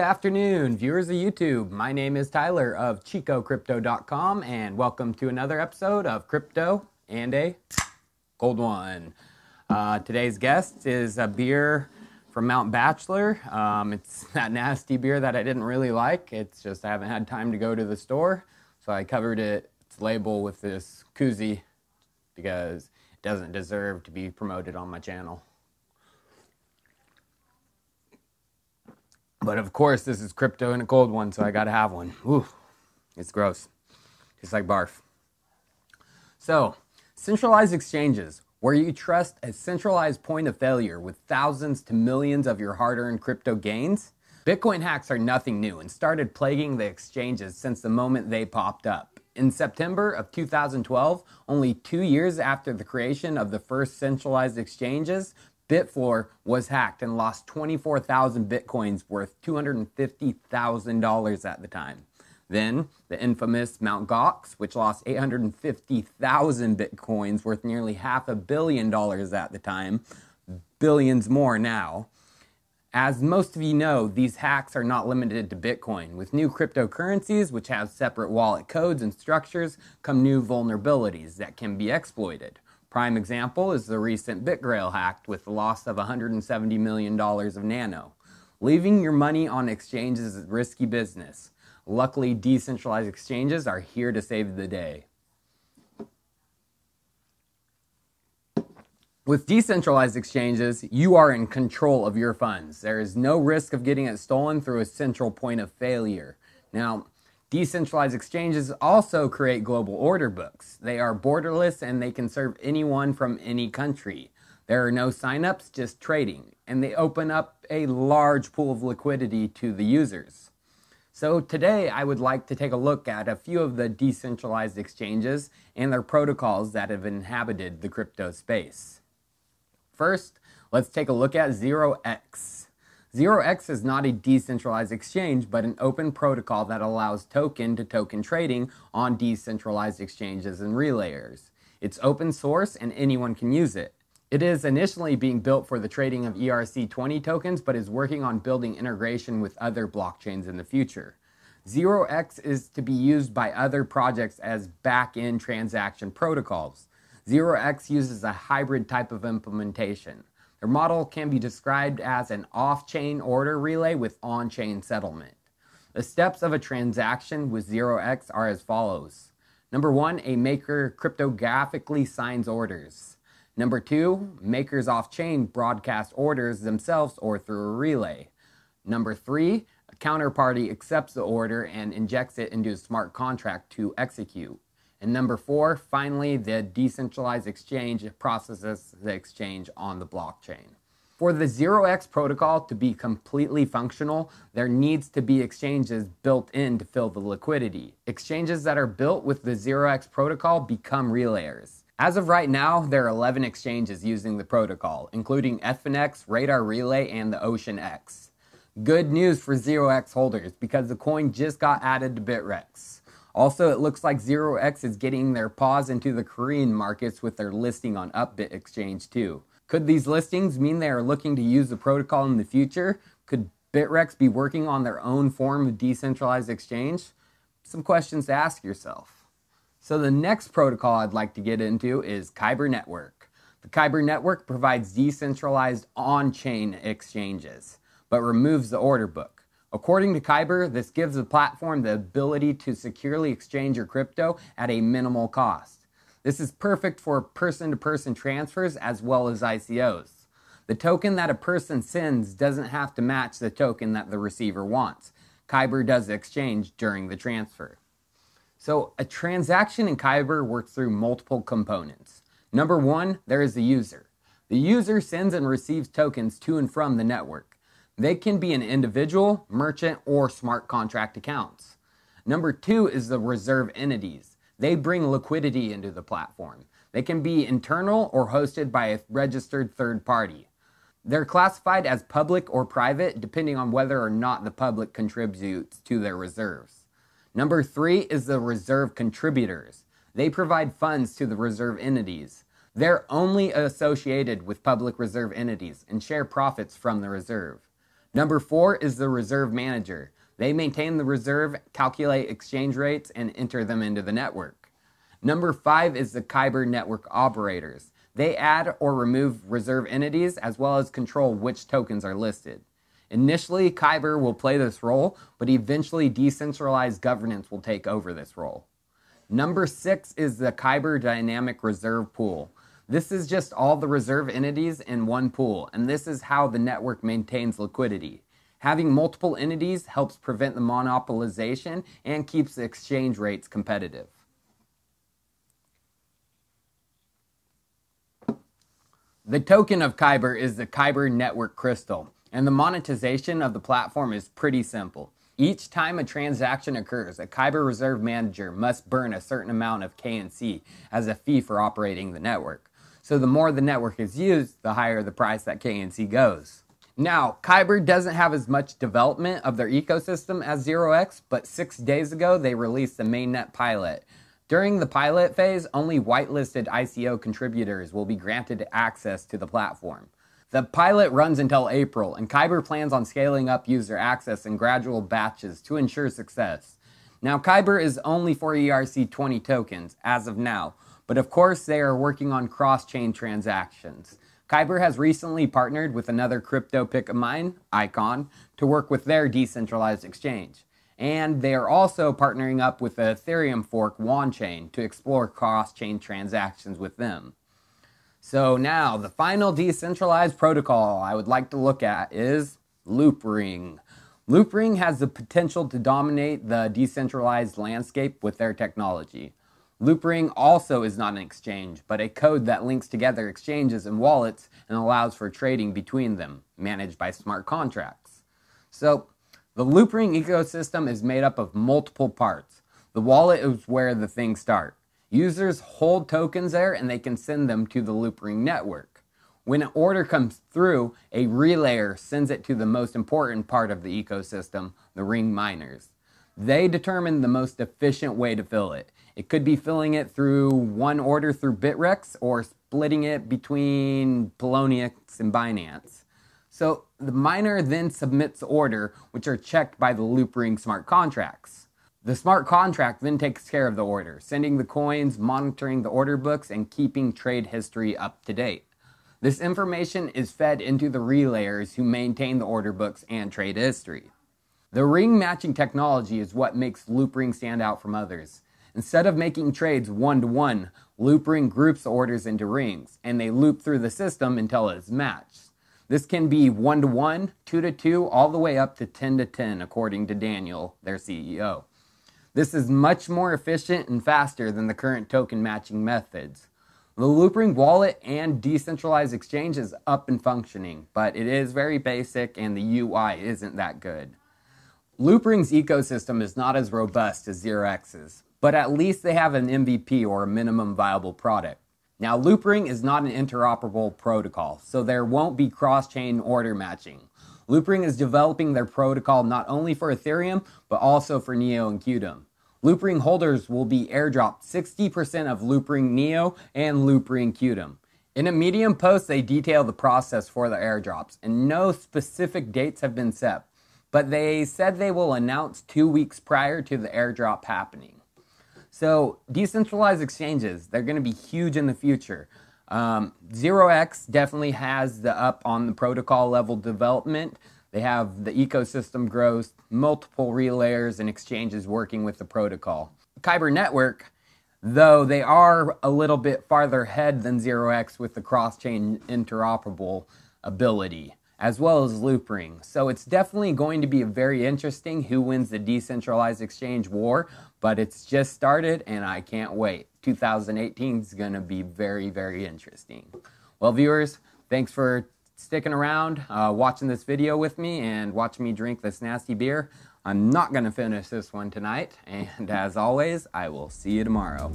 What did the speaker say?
afternoon, viewers of YouTube. My name is Tyler of ChicoCrypto.com, and welcome to another episode of Crypto and a Cold One. Today's guest is a beer from Mount Bachelor. It's that nasty beer that I didn't really like. It's just I haven't had time to go to the store, so I covered its label with this koozie because it doesn't deserve to be promoted on my channel. But of course, this is Crypto and a Cold One, so I gotta have one. Ooh, it's gross. Tastes like barf. So, centralized exchanges, where you trust a centralized point of failure with thousands to millions of your hard-earned crypto gains. Bitcoin hacks are nothing new and started plaguing the exchanges since the moment they popped up. In September of 2012, only 2 years after the creation of the first centralized exchanges, Bitfloor was hacked and lost 24,000 Bitcoins worth $250,000 at the time. Then, the infamous Mt. Gox, which lost 850,000 Bitcoins worth nearly $500 million at the time, billions more now. As most of you know, these hacks are not limited to Bitcoin. With new cryptocurrencies, which have separate wallet codes and structures, come new vulnerabilities that can be exploited. Prime example is the recent BitGrail hack with the loss of $170 million of Nano. Leaving your money on exchanges is risky business. Luckily, decentralized exchanges are here to save the day. With decentralized exchanges, you are in control of your funds. There is no risk of getting it stolen through a central point of failure. Now, decentralized exchanges also create global order books. They are borderless and they can serve anyone from any country. There are no signups, just trading, and they open up a large pool of liquidity to the users. So today I would like to take a look at a few of the decentralized exchanges and their protocols that have inhabited the crypto space. First, let's take a look at ZRX. ZRX is not a decentralized exchange, but an open protocol that allows token-to-token trading on decentralized exchanges and relayers. It's open source and anyone can use it. It is initially being built for the trading of ERC20 tokens, but is working on building integration with other blockchains in the future. ZRX is to be used by other projects as back-end transaction protocols. ZRX uses a hybrid type of implementation. Their model can be described as an off-chain order relay with on-chain settlement. The steps of a transaction with ZRX are as follows. Number 1, a maker cryptographically signs orders. Number 2, makers off-chain broadcast orders themselves or through a relay. Number 3, a counterparty accepts the order and injects it into a smart contract to execute. And number 4, finally, the decentralized exchange processes the exchange on the blockchain. For the ZRX protocol to be completely functional, there needs to be exchanges built in to fill the liquidity. Exchanges that are built with the ZRX protocol become relayers. As of right now, there are 11 exchanges using the protocol, including FNX, Radar Relay, and the OceanX. Good news for ZRX holders because the coin just got added to BitREX. Also, it looks like ZRX is getting their paws into the Korean markets with their listing on Upbit Exchange too. Could these listings mean they are looking to use the protocol in the future? Could BitREX be working on their own form of decentralized exchange? Some questions to ask yourself. So the next protocol I'd like to get into is Kyber Network. The Kyber Network provides decentralized on-chain exchanges, but removes the order book. According to Khyber, this gives the platform the ability to securely exchange your crypto at a minimal cost. This is perfect for person-to-person transfers as well as ICOs. The token that a person sends doesn't have to match the token that the receiver wants. Khyber does the exchange during the transfer. So a transaction in Khyber works through multiple components. Number 1, there is the user. The user sends and receives tokens to and from the network. They can be an individual, merchant, or smart contract accounts. Number 2 is the reserve entities. They bring liquidity into the platform. They can be internal or hosted by a registered third party. They're classified as public or private depending on whether or not the public contributes to their reserves. Number 3 is the reserve contributors. They provide funds to the reserve entities. They're only associated with public reserve entities and share profits from the reserve. Number 4 is the reserve manager. They maintain the reserve, calculate exchange rates, and enter them into the network. Number 5 is the Kyber Network operators. They add or remove reserve entities as well as control which tokens are listed. Initially, Khyber will play this role, but eventually decentralized governance will take over this role. Number 6 is the Kyber Dynamic Reserve Pool. This is just all the reserve entities in one pool, and this is how the network maintains liquidity. Having multiple entities helps prevent the monopolization and keeps the exchange rates competitive. The token of Khyber is the Khyber Network Crystal, and the monetization of the platform is pretty simple. Each time a transaction occurs, a Kyber Reserve Manager must burn a certain amount of KNC as a fee for operating the network. So the more the network is used, the higher the price that KNC goes. Now, Kyber doesn't have as much development of their ecosystem as ZRX, but 6 days ago they released the mainnet pilot. During the pilot phase, only whitelisted ICO contributors will be granted access to the platform. The pilot runs until April, and Kyber plans on scaling up user access in gradual batches to ensure success. Now, Kyber is only for ERC20 tokens as of now, but of course they are working on cross-chain transactions. Kyber has recently partnered with another crypto pick of mine, Icon, to work with their decentralized exchange. And they are also partnering up with the Ethereum fork WanChain to explore cross-chain transactions with them. So now, the final decentralized protocol I would like to look at is Loopring. Loopring has the potential to dominate the decentralized landscape with their technology. Loopring also is not an exchange, but a code that links together exchanges and wallets and allows for trading between them, managed by smart contracts. So, the Loopring ecosystem is made up of multiple parts. The wallet is where the things start. Users hold tokens there and they can send them to the Loopring network. When an order comes through, a relayer sends it to the most important part of the ecosystem, the ring miners. They determine the most efficient way to fill it. It could be filling it through one order through Bittrex or splitting it between Poloniex and Binance. So the miner then submits the order, which are checked by the Loopring smart contracts. The smart contract then takes care of the order, sending the coins, monitoring the order books, and keeping trade history up to date. This information is fed into the relayers who maintain the order books and trade history. The ring matching technology is what makes Loopring stand out from others. Instead of making trades one-to-one, Loopring groups the orders into rings, and they loop through the system until it is matched. This can be 1-to-1, 2-to-2, all the way up to 10-to-10, according to Daniel, their CEO. This is much more efficient and faster than the current token matching methods. The Loopring wallet and decentralized exchange is up and functioning, but it is very basic and the UI isn't that good. Loopring's ecosystem is not as robust as ZRX's, but at least they have an MVP or a minimum viable product. Now, Loopring is not an interoperable protocol, so there won't be cross-chain order matching. Loopring is developing their protocol not only for Ethereum, but also for Neo and Qtum. Loopring holders will be airdropped 60% of Loopring Neo and Loopring Qtum. In a Medium post, they detail the process for the airdrops, and no specific dates have been set, but they said they will announce 2 weeks prior to the airdrop happening. So, decentralized exchanges, they're going to be huge in the future. ZRX definitely has the up on the protocol level development. They have the ecosystem grows, multiple relayers and exchanges working with the protocol. Khyber Network, though they are a little bit farther ahead than ZRX with the cross-chain interoperable ability, as well as Loopring. So it's definitely going to be very interesting who wins the decentralized exchange war, but it's just started and I can't wait. 2018 is going to be very, very interesting. Well, viewers, thanks for sticking around, watching this video with me and watching me drink this nasty beer. I'm not going to finish this one tonight, and as always, I will see you tomorrow.